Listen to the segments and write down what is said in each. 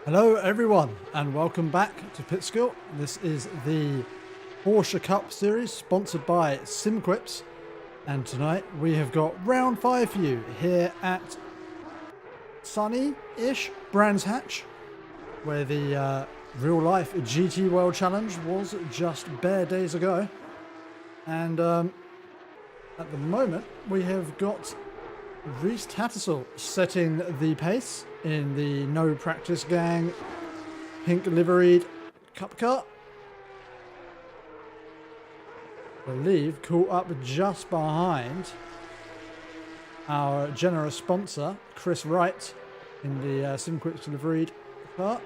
Hello everyone and welcome back to Pit Skill. This is the Porsche Cup series sponsored by SimQuips, and tonight we have got round 5 for you here at sunny-ish Brands Hatch, where the real life GT World Challenge was just bare days ago. And at the moment we have got Reese Tattersall setting the pace in the no practice gang pink liveried cup car. I believe caught up just behind our generous sponsor Chris Wright in the SimQuips liveried car.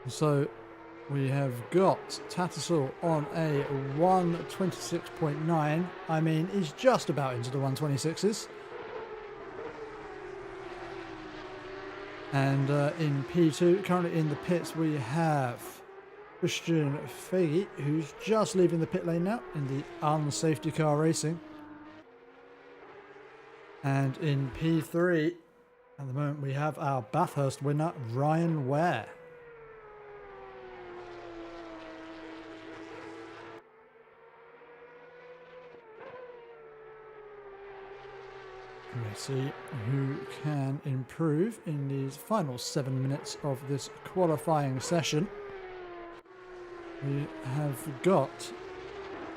So we have got Tattersall on a 126.9. I mean, he's just about into the 126s. And in P2, currently in the pits, we have Christian Faggy, who's just leaving the pit lane now in the unsafety car racing. And in P3, at the moment, we have our Bathurst winner, Ryan Ware. Let's see who can improve in these final 7 minutes of this qualifying session. We have got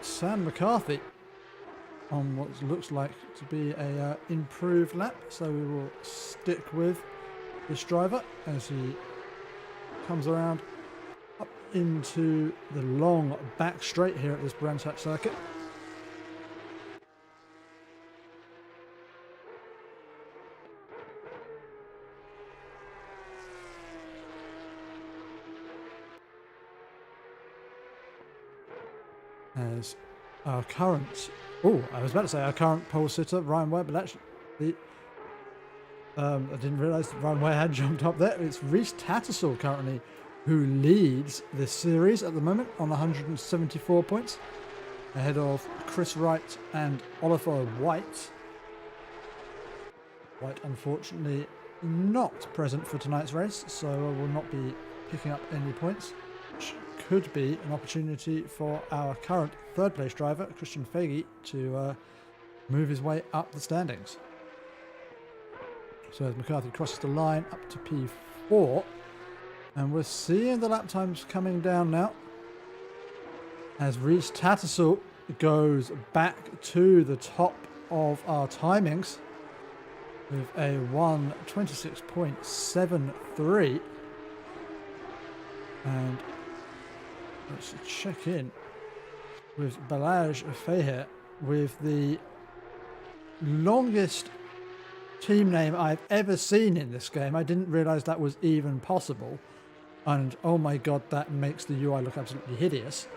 Sam McCarthy on what looks like to be a improved lap, so we will stick with this driver as he comes around up into the long back straight here at this Brands Hatch circuit. As our current, I was about to say our current pole sitter, Ryan Ware, but actually, I didn't realise that Ryan Ware had jumped up there. It's Reese Tattersall currently who leads this series at the moment on 174 points, ahead of Chris Wright and Oliver White. White, unfortunately, not present for tonight's race, so I will not be picking up any points. Could be an opportunity for our current third place driver, Christian Faggy, to move his way up the standings. So as McCarthy crosses the line up to P4, and we're seeing the lap times coming down now as Reese Tattersall goes back to the top of our timings with a 126.73, and let's check in with Balaj Feher with the longest team name I've ever seen in this game. I didn't realise that was even possible. And oh my god, that makes the UI look absolutely hideous.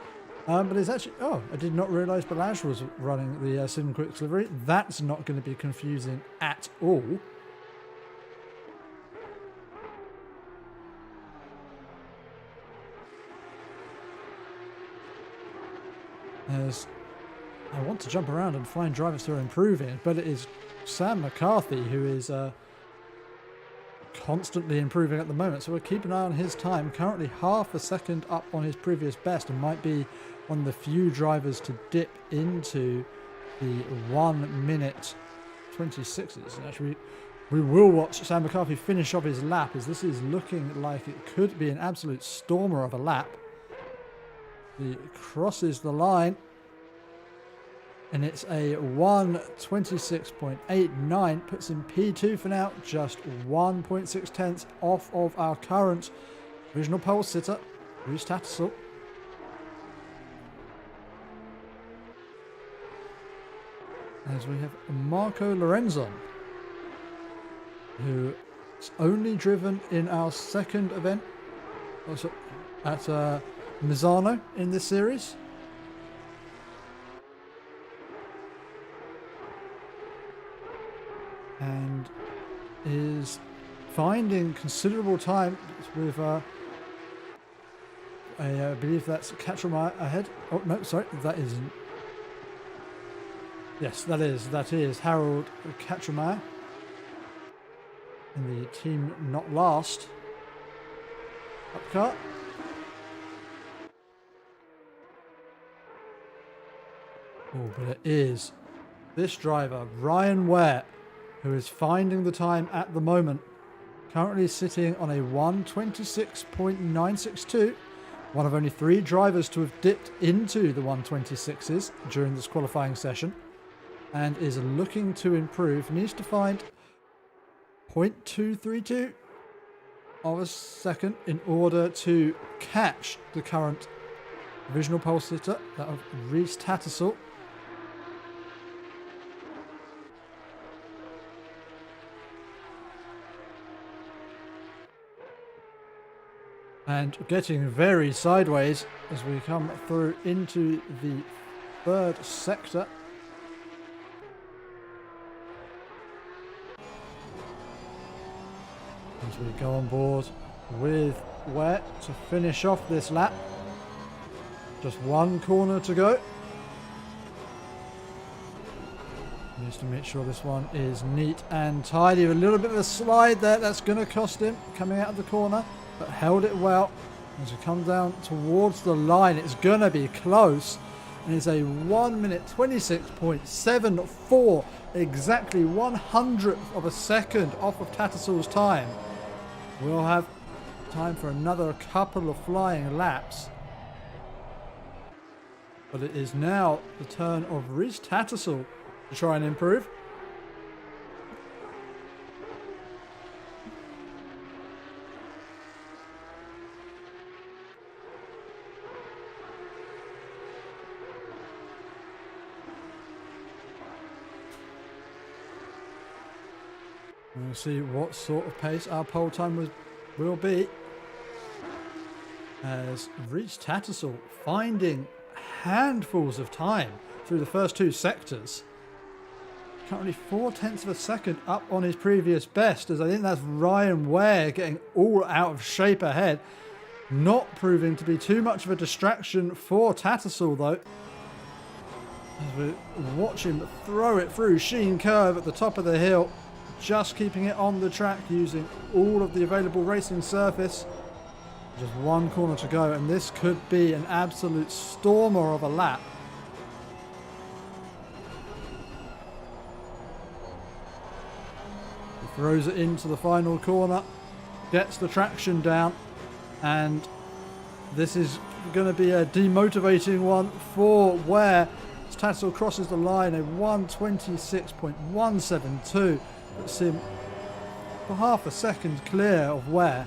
But it's actually, I did not realise Balaj was running the SimQuips livery. That's not going to be confusing at all. As I want to jump around and find drivers who are improving, but it is Sam McCarthy who is constantly improving at the moment, so we'll keep an eye on his time. Currently half a second up on his previous best, and might be one of the few drivers to dip into the 1 minute 26s. And actually we will watch Sam McCarthy finish off his lap, as this is looking like it could be an absolute stormer of a lap. He crosses the line, and it's a 126.89, puts him P2 for now, just 1.6 tenths off of our current provisional pole sitter, Reese Tattersall. As we have Marco Lorenzon, who is only driven in our second event, also at Misano in this series. And is finding considerable time with I believe that's Katrama ahead. Oh no, sorry, that isn't. Yes, that is Harold Katrama. in the team not last upcut. Oh, but it is this driver, Ryan Ware, who is finding the time at the moment. Currently sitting on a 1:26.962. One of only 3 drivers to have dipped into the 1:26s during this qualifying session. And is looking to improve. Needs to find 0.232 of a second in order to catch the current provisional pole sitter, that of Reese Tattersall. And getting very sideways as we come through into the 3rd sector. As we go on board with Ware to finish off this lap. Just 1 corner to go. Needs to make sure this one is neat and tidy. A little bit of a slide there. That's going to cost him coming out of the corner. But held it well. As we come down towards the line, it's going to be close. And it's a 1:26.74. Exactly 100th of a second off of Tattersall's time. We'll have time for another couple of flying laps. But it is now the turn of Reese Tattersall to try and improve. We'll see what sort of pace our pole time will be. As Reese Tattersall finding handfuls of time through the first 2 sectors. Currently 0.4 of a second up on his previous best, as I think that's Ryan Ware getting all out of shape ahead. Not proving to be too much of a distraction for Tattersall though. As we watch him throw it through Sheen Curve at the top of the hill. Just keeping it on the track using all of the available racing surface. Just 1 corner to go, and this could be an absolute stormer of a lap. He throws it into the final corner, gets the traction down, and this is going to be a demotivating one for Ware. As Tattersall crosses the line, a 1:26.172. Puts him for half a second clear of Ware.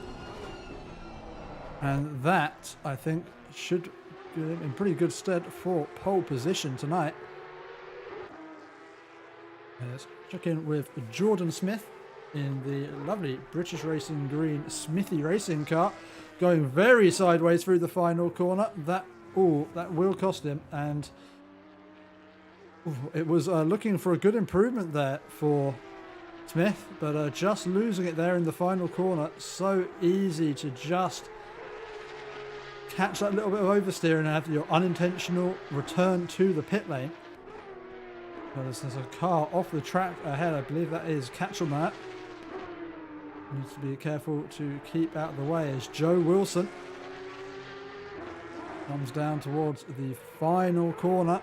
And that, I think, should get him in pretty good stead for pole position tonight. Let's check in with Jordan Smith in the lovely British Racing Green Smithy racing car. Going very sideways through the final corner. That will cost him. And it was looking for a good improvement there for Smith, but just losing it there in the final corner. So easy to just catch that little bit of oversteer and have your unintentional return to the pit lane. Well, there's a car off the track ahead. I believe that is Catch on that. Needs to be careful to keep out of the way as Joe Wilson comes down towards the final corner.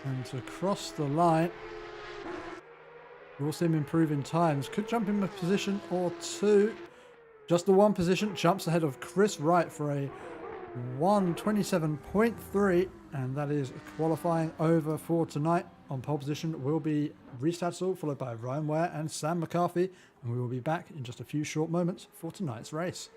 And to cross the line, we'll see him improving times. Could jump in a position or 2. Just the 1 position. Jumps ahead of Chris Wright for a 1:27.3. And that is qualifying over for tonight. On pole position will be Reese Tattersall, followed by Ryan Ware and Sam McCarthy. And we will be back in just a few short moments for tonight's race.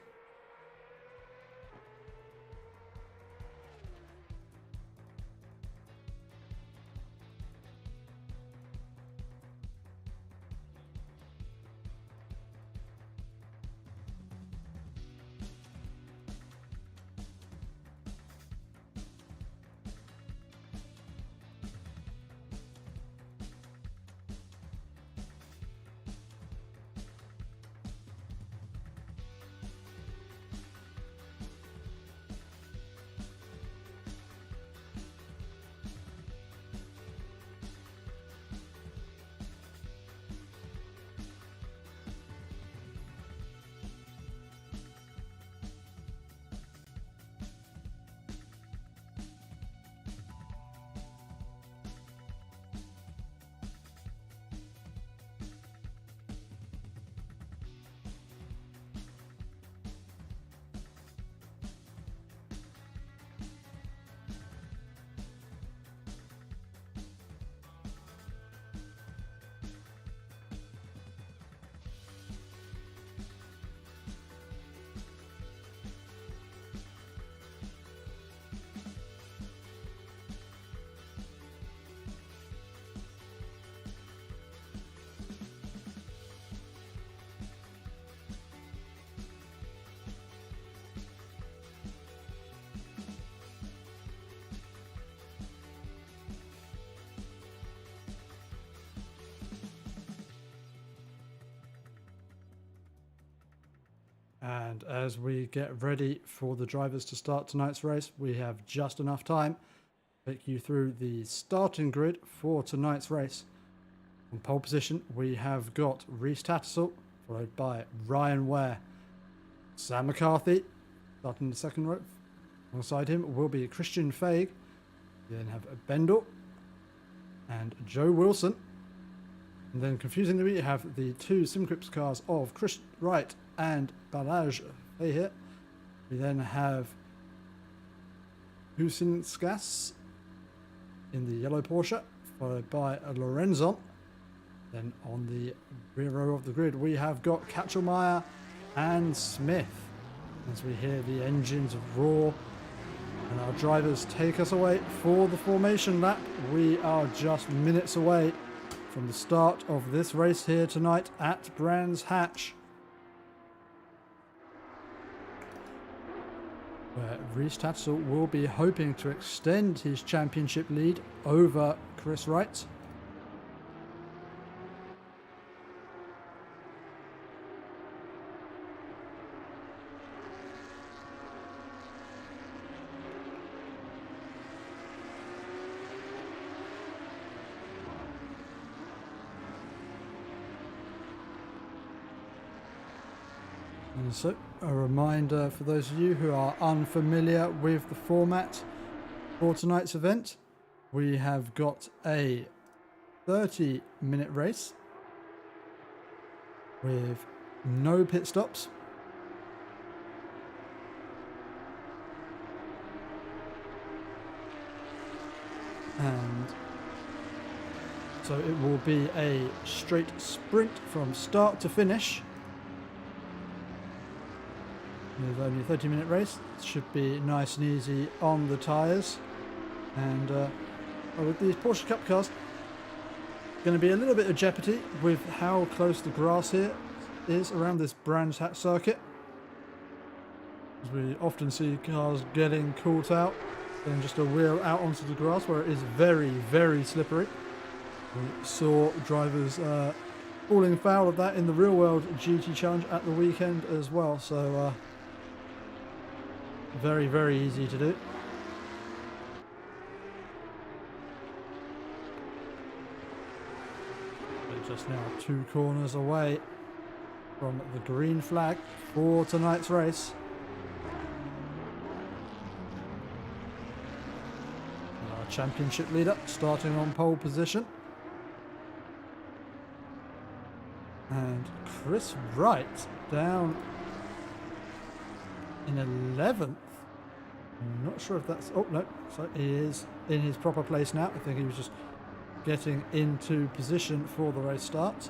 And as we get ready for the drivers to start tonight's race, we have just enough time to take you through the starting grid for tonight's race. On pole position, we have got Rhys Tattersall, followed by Ryan Ware. Sam McCarthy, starting the second row. Alongside him will be Christian Feig. We then have Bendel and Joe Wilson. And then confusingly, we have the two SimQuips cars of Chris Wright and Balazs here. We then have Hussein Skas in the yellow Porsche, followed by Lorenzon. Then on the rear row of the grid, we have got Katchelmeyer and Smith. As we hear the engines roar and our drivers take us away for the formation lap, we are just minutes away from the start of this race here tonight at Brands Hatch, where Rhys Tattersall will be hoping to extend his championship lead over Chris Wright. And so, a reminder for those of you who are unfamiliar with the format for tonight's event, we have got a 30-minute race with no pit stops. And so it will be a straight sprint from start to finish. With only a 30-minute race, it should be nice and easy on the tyres. And with these Porsche Cup cars, going to be a little bit of jeopardy with how close the grass here is around this Brands Hatch circuit. As we often see cars getting caught out, then just a wheel out onto the grass where it is very, very slippery. We saw drivers falling foul of that in the real world GT Challenge at the weekend as well. So very, very easy to do. We're just now 2 corners away from the green flag for tonight's race. And our championship leader starting on pole position. And Chris Wright down in 11th. I'm not sure if that's... Oh, no. So he is in his proper place now. I think he was just getting into position for the race start.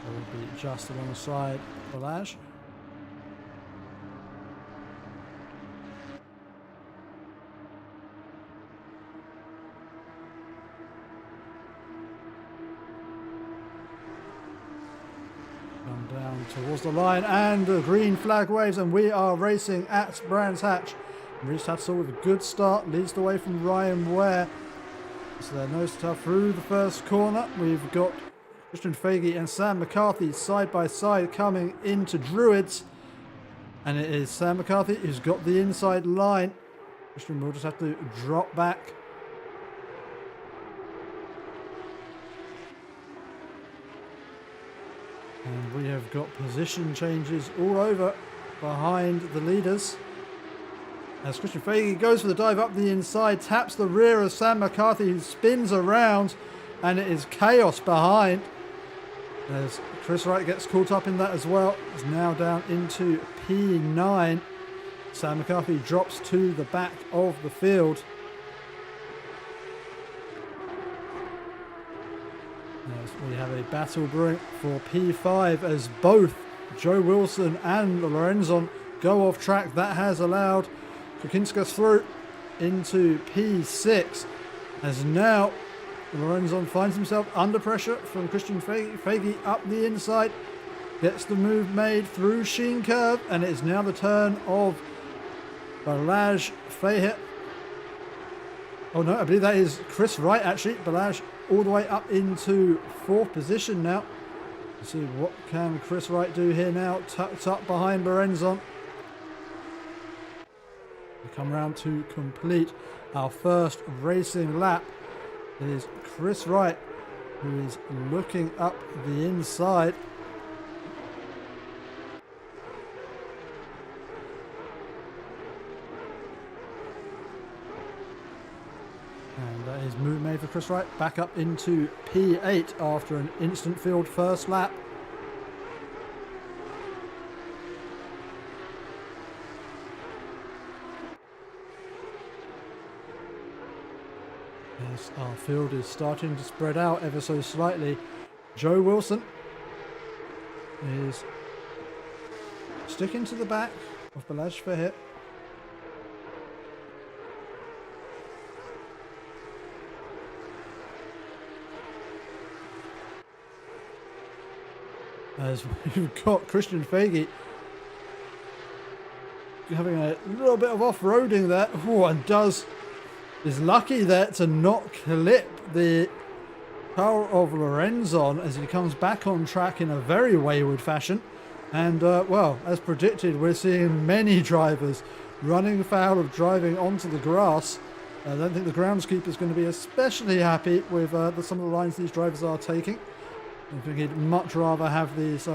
Will be just alongside Balazs. Down towards the line, and the green flag waves, and we are racing at Brands Hatch. Rhys Tattersall with a good start, leads the way from Ryan Ware. So they're nose to tail through the first corner. We've got Christian Feige and Sam McCarthy side by side coming into Druids, and it is Sam McCarthy who's got the inside line. Christian will just have to drop back. And we have got position changes all over behind the leaders. As Christian Feige goes for the dive up the inside, taps the rear of Sam McCarthy, who spins around, and it is chaos behind. As Chris Wright gets caught up in that as well, is now down into P9. Sam McCarthy drops to the back of the field. As we have a battle brewing for P5 as both Joe Wilson and Lorenzon go off track. That has allowed Kukinskas through into P6 as now Lorenzon finds himself under pressure from Christian Feige up the inside. Gets the move made through Sheen Curve, and it is now the turn of Balazs Feige. Oh no, I believe that is Chris Wright actually. Balazs all the way up into 4th position now. Let's see what can Chris Wright do here now, tucked up behind Lorenzon. We come round to complete our first racing lap. It is Chris Wright who is looking up the inside. And that is move made for Chris Wright, back up into P8 after an instant field first lap. As our field is starting to spread out ever so slightly, Joe Wilson is sticking to the back of Balazs Fahit. As we've got Christian Fahey having a little bit of off-roading there. Oh, and is lucky there to not clip the car of Lorenzon as he comes back on track in a very wayward fashion. And well, as predicted, we're seeing many drivers running foul of driving onto the grass. I don't think the groundskeeper is going to be especially happy with some of the lines these drivers are taking. I think he'd much rather have these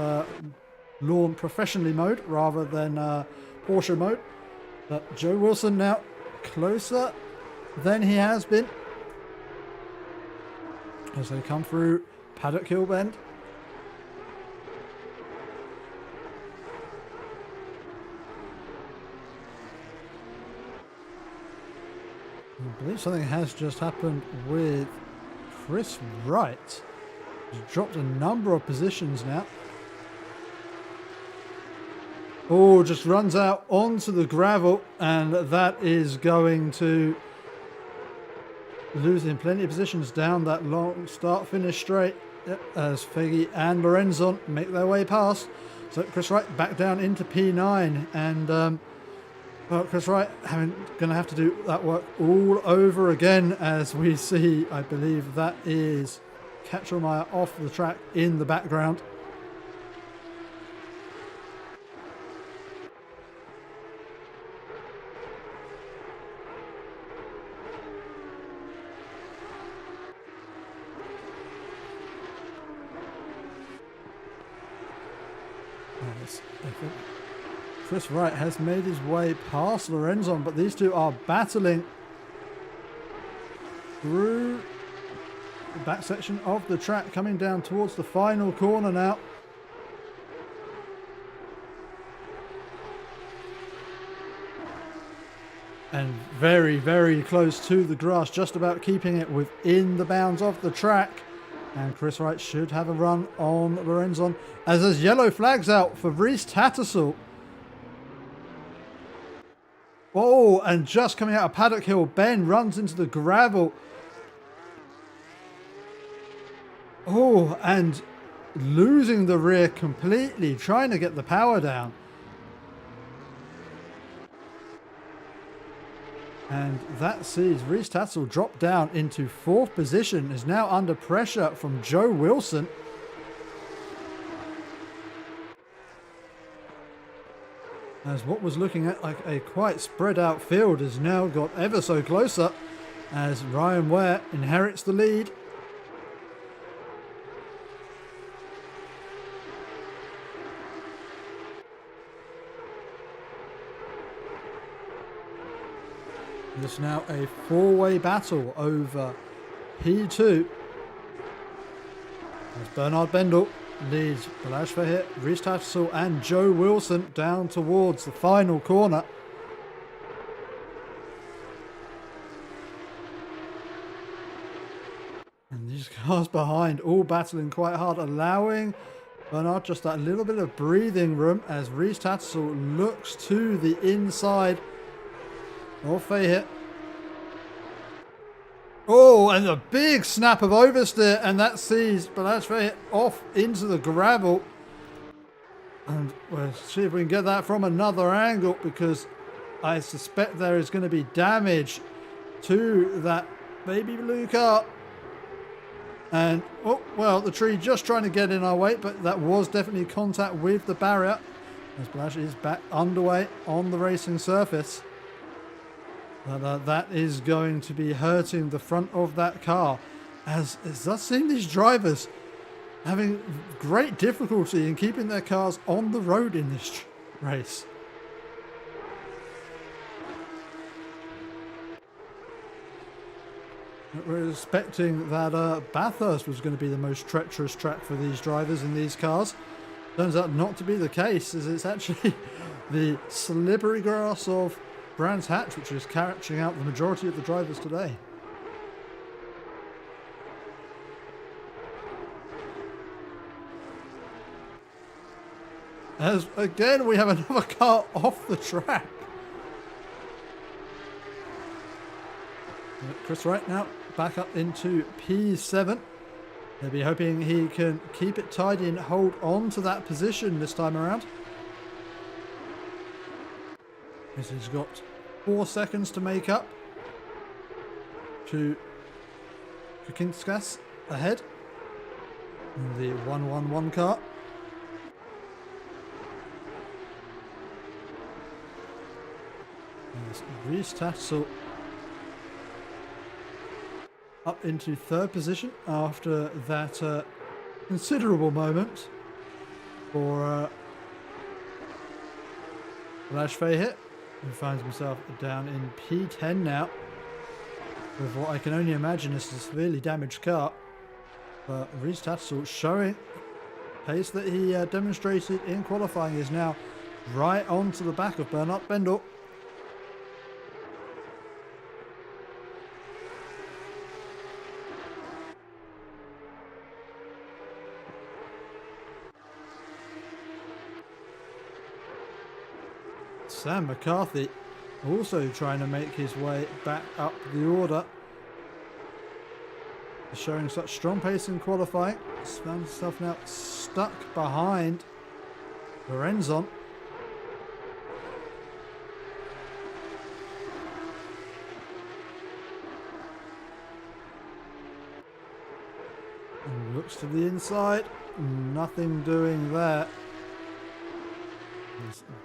lawn professionally mode rather than Porsche mode. But Joe Wilson now closer than he has been as they come through Paddock Hill Bend. I believe something has just happened with Chris Wright. He's dropped a number of positions now. Oh, just runs out onto the gravel, and that is going to lose him plenty of positions down that long start-finish straight. Yep, as Fahey and Lorenzon make their way past. So Chris Wright back down into P9, and well, Chris Wright going to have to do that work all over again, as we see, I believe that is Katchelmeyer off the track in the background. I think Chris Wright has made his way past Lorenzon, but these two are battling through the back section of the track, coming down towards the final corner now. And very, very close to the grass, just about keeping it within the bounds of the track. And Chris Wright should have a run on Lorenzon as there's yellow flags out for Reese Tattersall. Oh, and just coming out of Paddock Hill, Ben runs into the gravel. Oh, and losing the rear completely, trying to get the power down. And that sees Reese Tattersall drop down into fourth position, is now under pressure from Joe Wilson. As what was looking at like a quite spread out field has now got ever so closer as Ryan Ware inherits the lead. It's now a four-way battle over P2 as Bernard Bendel leads Balazs Fahit, Reese Tattersall and Joe Wilson down towards the final corner. And these cars behind all battling quite hard, allowing Bernard just that little bit of breathing room as Reese Tattersall looks to the inside of Fahit. Oh, and a big snap of oversteer, and that sees Balazs Fahit off into the gravel. And we'll see if we can get that from another angle, because I suspect there is going to be damage to that baby blue car. And, oh, well, the tree just trying to get in our way, but that was definitely contact with the barrier. As Balash is back underway on the racing surface. But that is going to be hurting the front of that car. As it does seem these drivers having great difficulty in keeping their cars on the road in this race. We're expecting that Bathurst was going to be the most treacherous track for these drivers in these cars. Turns out not to be the case, as it's actually the slippery grass of Brands Hatch which is catching out the majority of the drivers today. As again we have another car off the track. Chris Wright now back up into P7. They'll be hoping he can keep it tidy and hold on to that position this time around. As he's got 4 seconds to make up to Kukinskas ahead in the 111 car. As Reese Tatzel up into 3rd position after that considerable moment for Lash Fahit, who finds himself down in P10 now with what I can only imagine is a severely damaged car. But Reese Tatzel showing pace that he demonstrated in qualifying is now right onto the back of Bernard Bendel. Sam McCarthy also trying to make his way back up the order. Showing such strong pace in qualifying. He's found himself now stuck behind Lorenzon. And looks to the inside. Nothing doing there.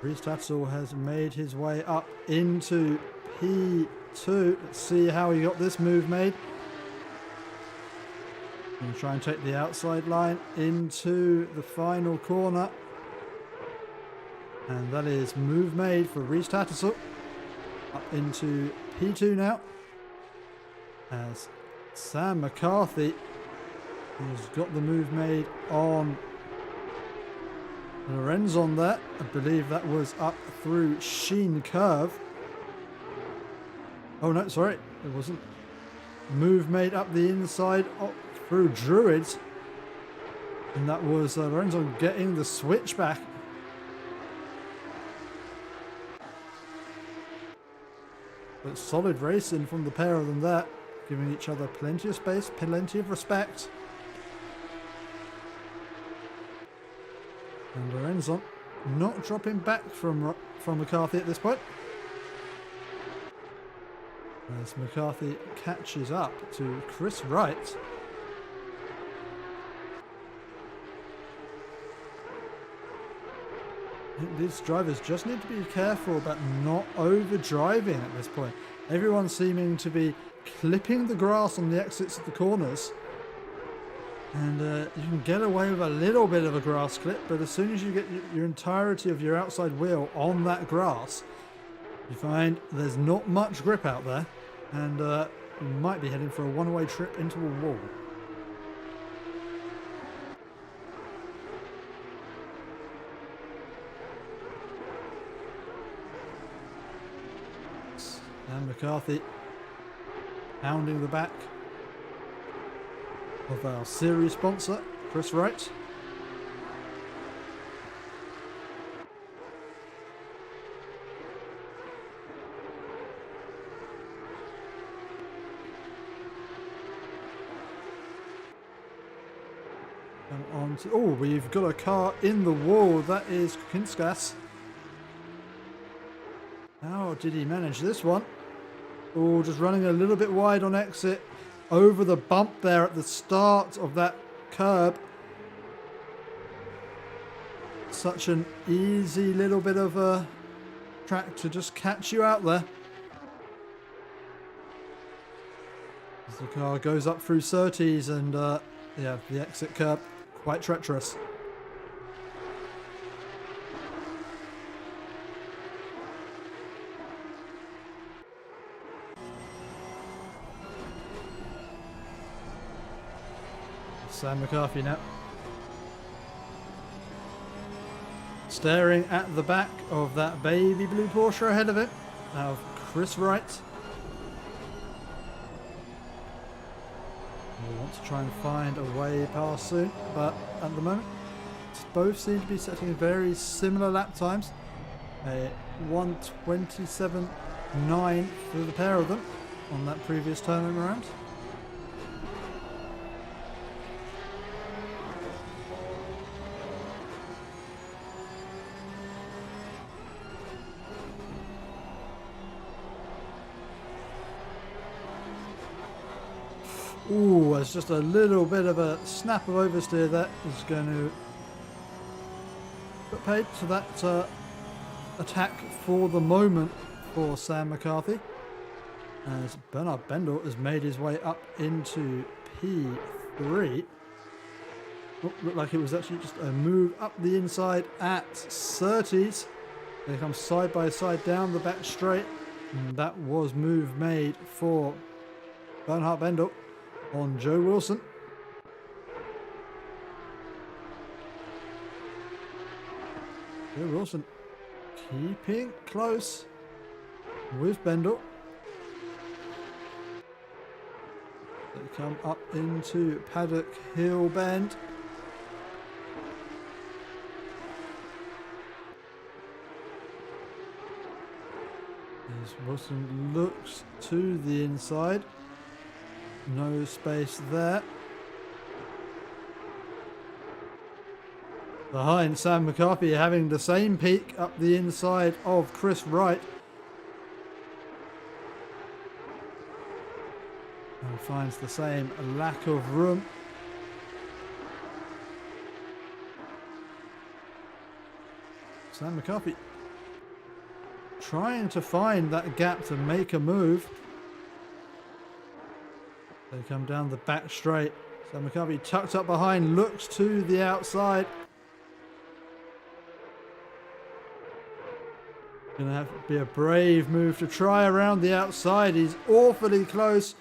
Reese Tatzel has made his way up into P2. Let's see how he got this move made. Going to try and take the outside line into the final corner. And that is move made for Reese Tatzel. Up into P2 now. As Sam McCarthy has got the move made on Lorenzon there. I believe that was up through Sheen Curve. Oh no, sorry, it wasn't. Move made up the inside through Druids. And that was Lorenzon getting the switch back. But solid racing from the pair of them there. Giving each other plenty of space, plenty of respect. And Lorenzon not dropping back from McCarthy at this point. As McCarthy catches up to Chris Wright. These drivers just need to be careful about not over driving at this point. Everyone's seeming to be clipping the grass on the exits of the corners. And you can get away with a little bit of a grass clip, but as soon as you get your entirety of your outside wheel on that grass, you find there's not much grip out there, and you might be heading for a one-way trip into a wall. And McCarthy pounding the back of our series sponsor, Chris Wright. And on to, oh, we've got a car in the wall. That is Kinskas. How did he manage this one? Oh, just running a little bit wide on exit. over the bump there at the start of that curb. Such an easy little bit of a track to just catch you out there. As the car goes up through Surtees and yeah, the exit curb, quite treacherous. Sam McCarthy now. Staring at the back of that baby blue Porsche ahead of it, of Chris Wright. We want to try and find a way past soon, but at the moment, both seem to be setting very similar lap times. A 1:27.9 for the pair of them on that previous turning around. Ooh, there's just a little bit of a snap of oversteer that is going to put paid to that attack for the moment for Sam McCarthy. As Bernard Bendel has made his way up into P3. Oh, looked like it was actually just a move up the inside at Surtees. They come side by side down the back straight. And that was move made for Bernhard Bendel on Joe Wilson. Joe Wilson keeping close with Bendel. They come up into Paddock Hill Bend. As Wilson looks to the inside. No space there. Behind Sam McCarthy having the same peak up the inside of Chris Wright. And finds the same lack of room. Sam McCarthy trying to find that gap to make a move. They come down the back straight. So McCarthy tucked up behind, looks to the outside. Gonna have to be a brave move to try around the outside. He's awfully close.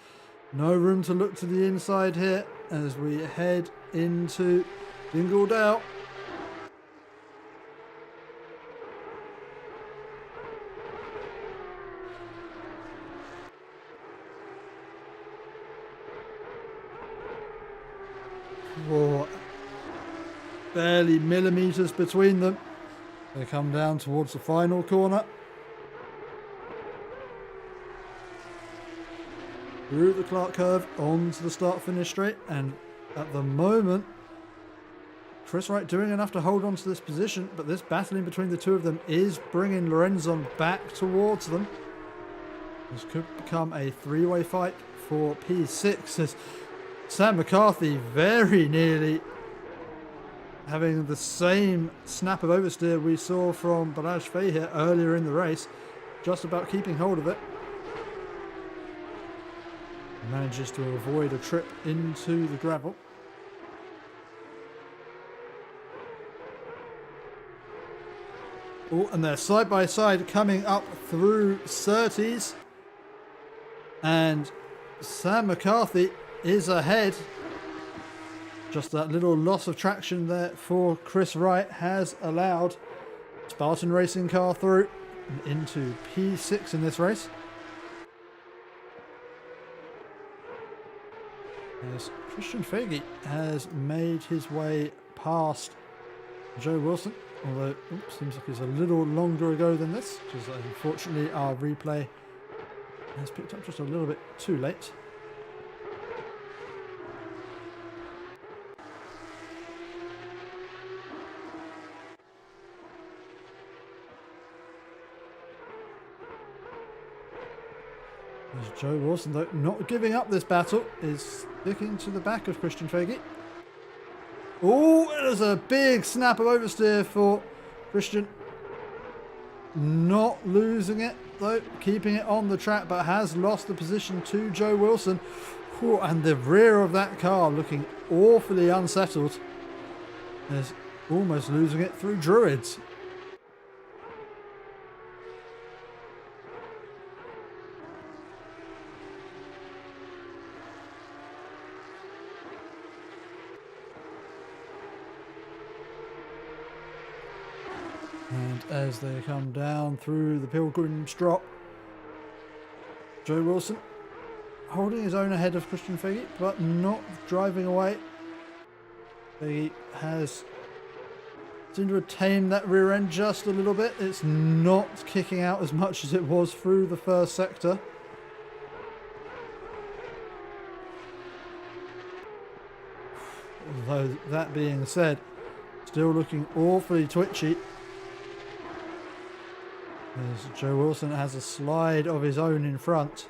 No room to look to the inside here as we head into Dingledale. Oh, barely millimeters between them. They come down towards the final corner. Through the Clark curve onto the start-finish straight, and at the moment Chris Wright doing enough to hold on to this position, but this battling between the two of them is bringing Lorenzon back towards them. This could become a three-way fight for P6 as Sam McCarthy very nearly having the same snap of oversteer we saw from Balazs Fahir earlier in the race, just about keeping hold of it. Manages to avoid a trip into the gravel. Oh, and they're side by side coming up through Surtees. And Sam McCarthy is ahead. Just that little loss of traction there for Chris Wright has allowed Spartan Racing Car through and into P6 in this race. As Christian Fahey has made his way past Joe Wilson, although seems like it's a little longer ago than this, because unfortunately our replay has picked up just a little bit too late. As Joe Wilson, though, not giving up this battle, is sticking to the back of Christian Faggy. Oh, there's a big snap of oversteer for Christian. Not losing it, though, keeping it on the track, but has lost the position to Joe Wilson. Ooh, and the rear of that car looking awfully unsettled. Is almost losing it through Druids. And as they come down through the Pilgrim's Drop, Joe Wilson holding his own ahead of Christian Faggy, but not driving away. He has seemed to retain that rear end just a little bit. It's not kicking out as much as it was through the first sector. Although, that being said, still looking awfully twitchy. As Joe Wilson has a slide of his own in front.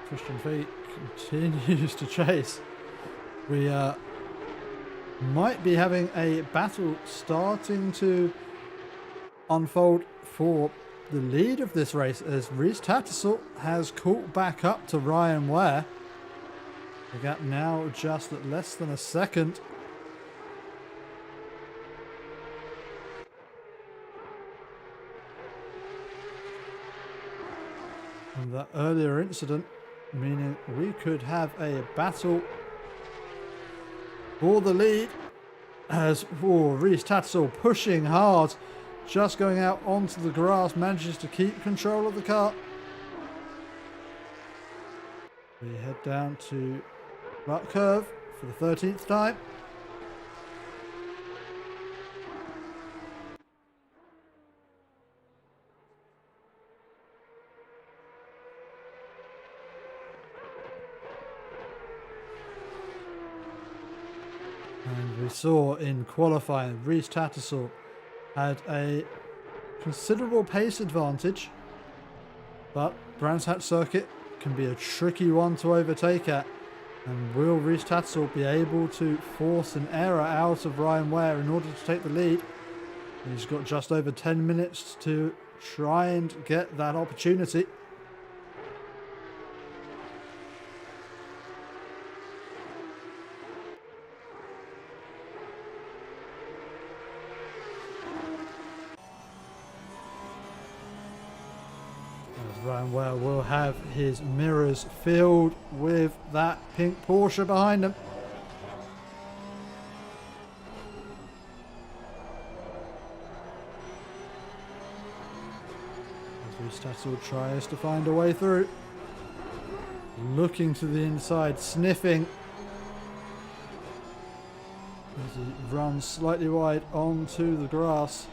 Christian Faggy continues to chase. We might be having a battle starting to unfold for the lead of this race, as Reese Tattersall has caught back up to Ryan Ware. The gap now just at less than a second. And that earlier incident meaning we could have a battle for the lead, as Reese Tattersall pushing hard, just going out onto the grass, manages to keep control of the car. We head down to Clark Curve for the 13th time. And we saw in qualifying, Reese Tattersall had a considerable pace advantage, but Brands Hatch Circuit can be a tricky one to overtake at. And will Reese Tattersall be able to force an error out of Ryan Ware in order to take the lead? He's got just over 10 minutes to try and get that opportunity. Ryan Ware will have his mirrors filled with that pink Porsche behind him. As Reese Tattersall tries to find a way through. Looking to the inside, sniffing. As he runs slightly wide onto the grass.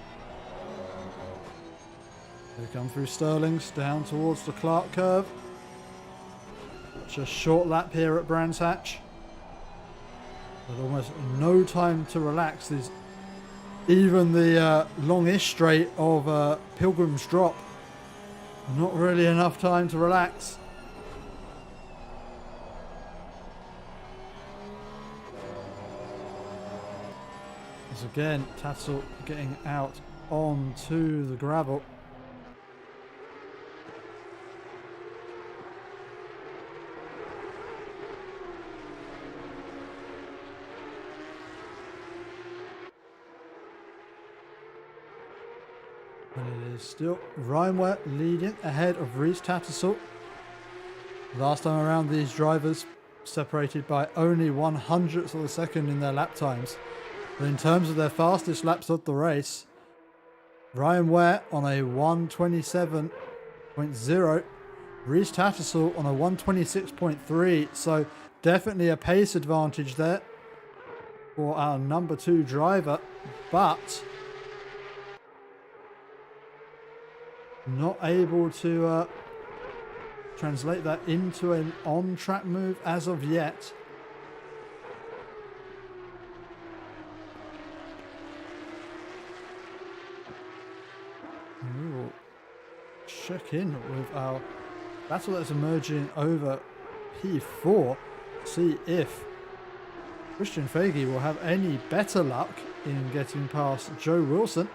They come through Stirlings down towards the Clark Curve. Just short lap here at Brands Hatch. With almost no time to relax. There's even the longish straight of Pilgrim's Drop. Not really enough time to relax. As again, Tattersall getting out onto the gravel. And it is still Ryan Ware leading ahead of Reese Tattersall. Last time around, these drivers separated by only 1/100th of a second in their lap times. But in terms of their fastest laps of the race, Ryan Ware on a 1:27.0, Reese Tattersall on a 126.3, so definitely a pace advantage there for our number 2 driver, but not able to translate that into an on-track move as of yet. We will check in with our battle that's emerging over P4, see if Christian Fagey will have any better luck in getting past Joe Wilson.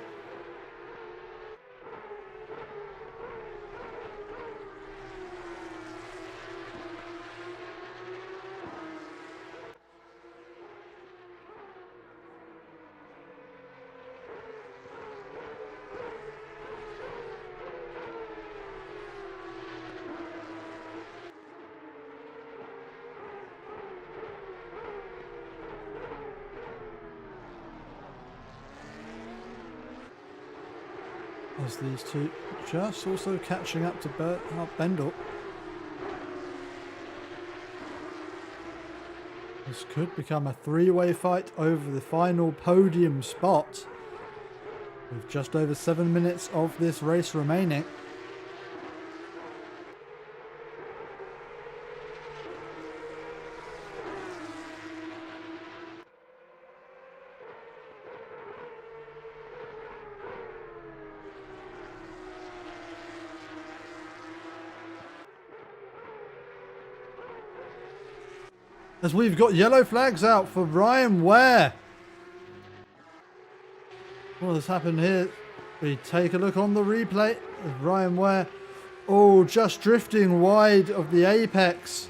As these two just also catching up to Bernhard Bendel. This could become a 3-way fight over the final podium spot, with just over 7 minutes of this race remaining. As we've got yellow flags out for Ryan Ware. What has happened here? We take a look on the replay of Ryan Ware. Oh, just drifting wide of the apex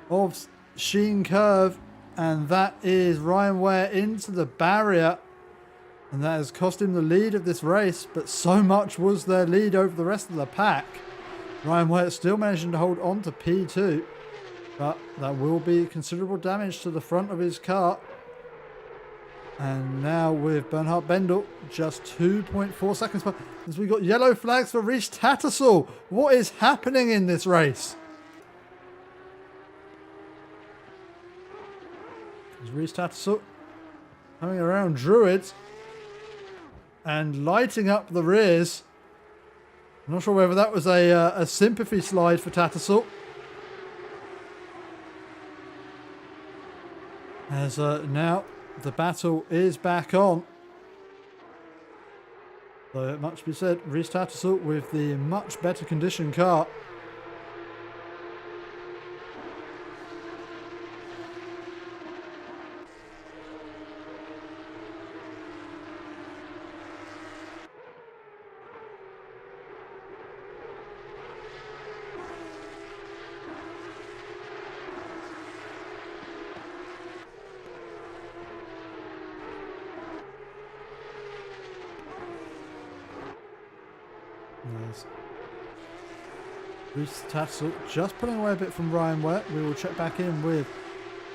of Sheen Curve. And that is Ryan Ware into the barrier. And that has cost him the lead of this race. But so much was their lead over the rest of the pack. Ryan Ware still managing to hold on to P2. But that will be considerable damage to the front of his car. And now with Bernhard Bendel, just 2.4 seconds. As we got yellow flags for Reese Tattersall. What is happening in this race? As Reese Tattersall coming around Druids and lighting up the rears. I'm not sure whether that was a sympathy slide for Tattersall. As now the battle is back on. Though it must be said, Reese Tattersall with the much better conditioned car. Reese Tattersall just pulling away a bit from Ryan Ware. We will check back in with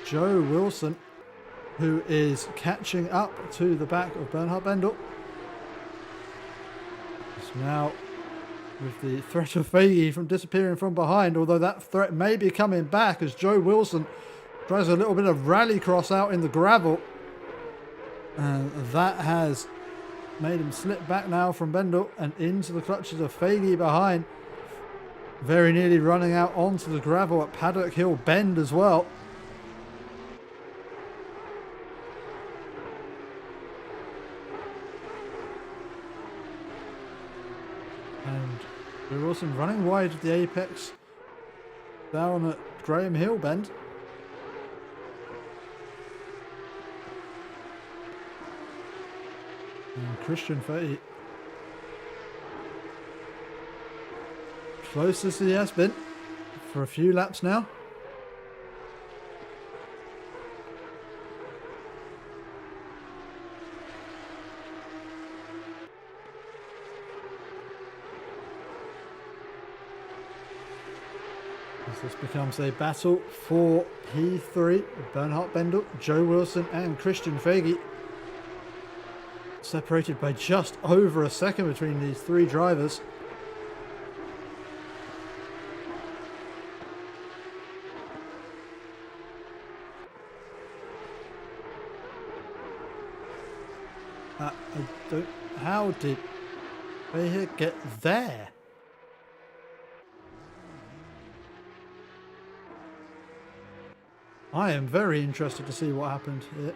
Joe Wilson, who is catching up to the back of Bernhard Bendel. It's now with the threat of Fagey from disappearing from behind, although that threat may be coming back as Joe Wilson tries a little bit of rallycross out in the gravel. And that has made him slip back now from Bendel and into the clutches of Fagey behind. Very nearly running out onto the gravel at Paddock Hill Bend as well. And Joe Wilson running wide of the apex down at Graham Hill Bend. And Christian Fagey, closest he has been for a few laps now. As this becomes a battle for P3, Bernhard Bendel, Joe Wilson and Christian Fagey. Separated by just over a second between these three drivers. I don't... How did they get there? I am very interested to see what happened here.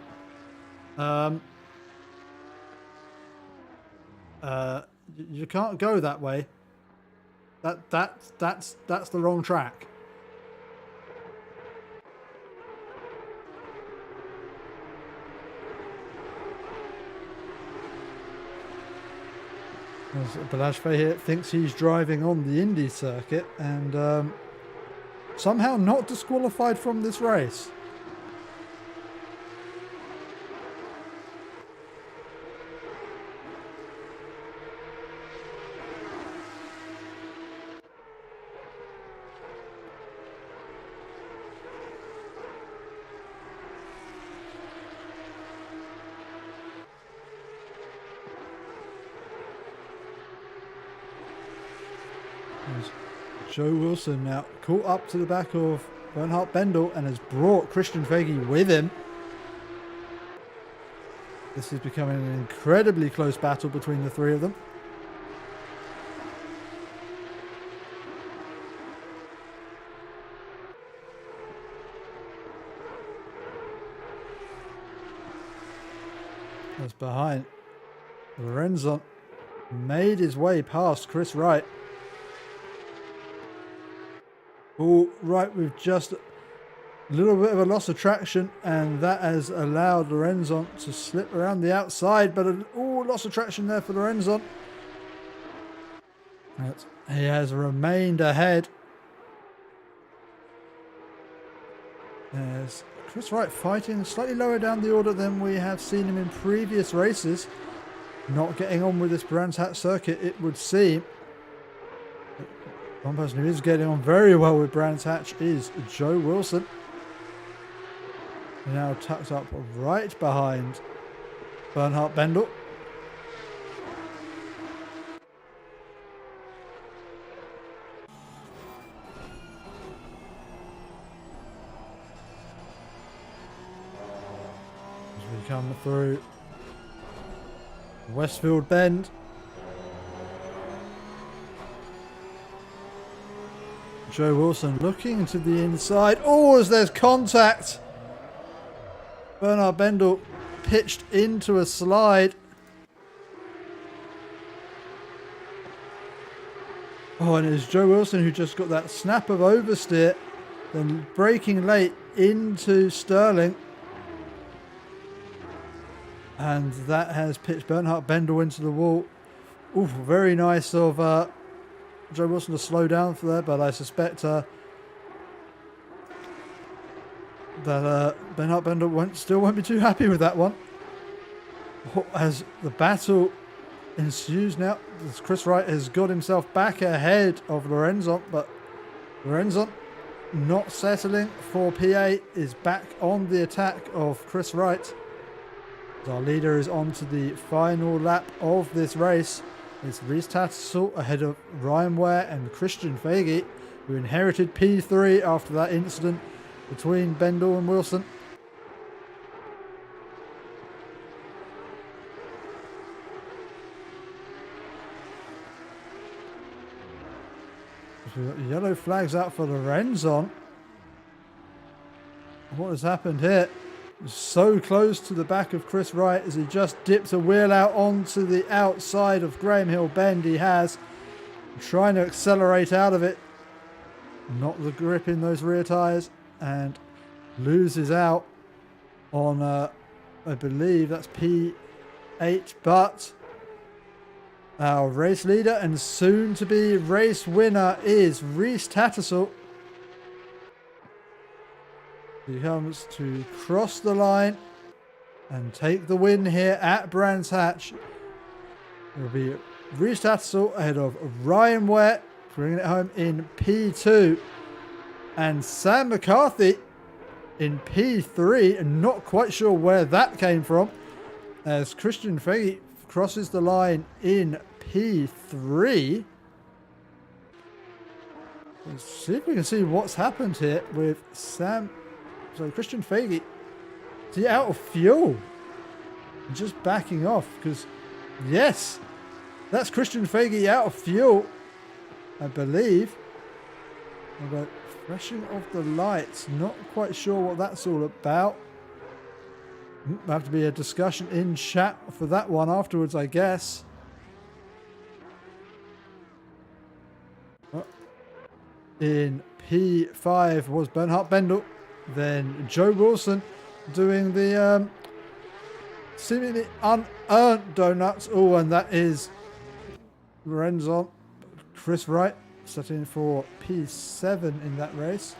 You can't go that way. That's the wrong track. Balazs here thinks he's driving on the Indy circuit and somehow not disqualified from this race. Joe Wilson now caught up to the back of Bernhard Bendel and has brought Christian Fege with him. This is becoming an incredibly close battle between the three of them. That's behind. Lorenzo made his way past Chris Wright. All right, with just a little bit of a loss of traction, and that has allowed Lorenzo to slip around the outside, but loss of traction there for Lorenzo. He has remained ahead. There's Chris Wright fighting slightly lower down the order than we have seen him in previous races. Not getting on with this Brands Hatch circuit, it would seem. One person who is getting on very well with Brands Hatch is Joe Wilson. Now tucked up right behind Bernhard Bendel. As we come through Westfield Bend. Joe Wilson looking to the inside. Oh, as there's contact. Bernhard Bendel pitched into a slide. Oh, and it's Joe Wilson who just got that snap of oversteer. Then braking late into Sterling. And that has pitched Bernhard Bendel into the wall. Ooh, very nice of Joe Wilson to slow down for there, but I suspect that Bernhard Bendel still won't be too happy with that one. As the battle ensues now, as Chris Wright has got himself back ahead of Lorenzo, but Lorenzo not settling for P8 is back on the attack of Chris Wright. Our leader is on to the final lap of this race. It's Rhys Tattersall ahead of Ryan Ware and Christian Fege, who inherited P3 after that incident between Bendel and Wilson. We've got yellow flags out for Lorenzo. What has happened here? So close to the back of Chris Wright as he just dips a wheel out onto the outside of Graham Hill Bend. He has trying to accelerate out of it, not the grip in those rear tyres, and loses out on I believe that's P8, but our race leader and soon to be race winner is Rhys Tattersall. He comes to cross the line and take the win here at Brands Hatch. It will be Rhys Tattersall ahead of Ryan Ware, bringing it home in P2. And Sam McCarthy in P3, and not quite sure where that came from, as Christian Fege crosses the line in P3. Let's see if we can see what's happened here with Christian Fege. Is he out of fuel? just backing off because, yes, that's Christian Faggy out of fuel, I believe. Although, flashing of the lights, not quite sure what that's all about. There'll have to be a discussion in chat for that one afterwards, I guess. In P5 was Bernhard Bendel, then Joe Wilson doing the seemingly unearned donuts. Oh, and that is Lorenzo. Chris Wright setting for P7 in that race,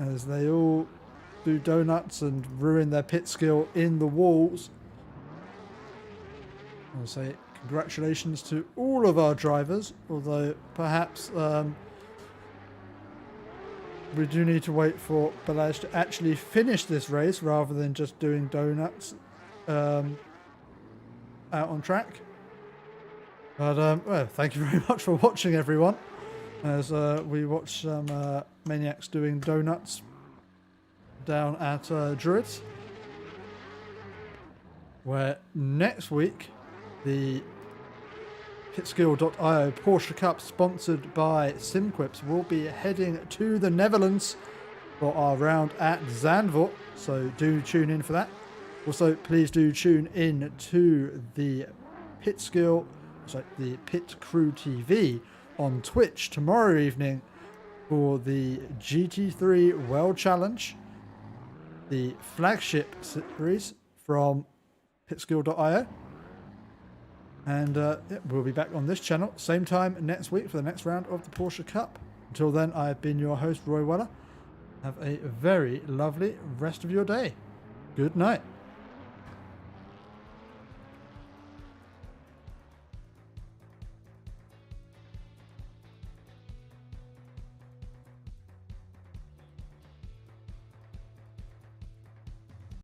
as they all do donuts and ruin their pit skill in the walls. I'll say congratulations to all of our drivers, although perhaps we do need to wait for Balazs to actually finish this race rather than just doing donuts out on track. But well, thank you very much for watching, everyone, as we watch some maniacs doing donuts down at Druids, where next week the Pitskill.io Porsche Cup, sponsored by SimQuips, will be heading to the Netherlands for our round at Zandvoort, so do tune in for that. Also, please do tune in to the the Pit Crew TV on Twitch tomorrow evening for the GT3 World Challenge, the flagship series from Pitskill.io. And yeah, we'll be back on this channel same time next week for the next round of the Porsche Cup. Until then, I've been your host, Roy Weller. Have a very lovely rest of your day. Good night.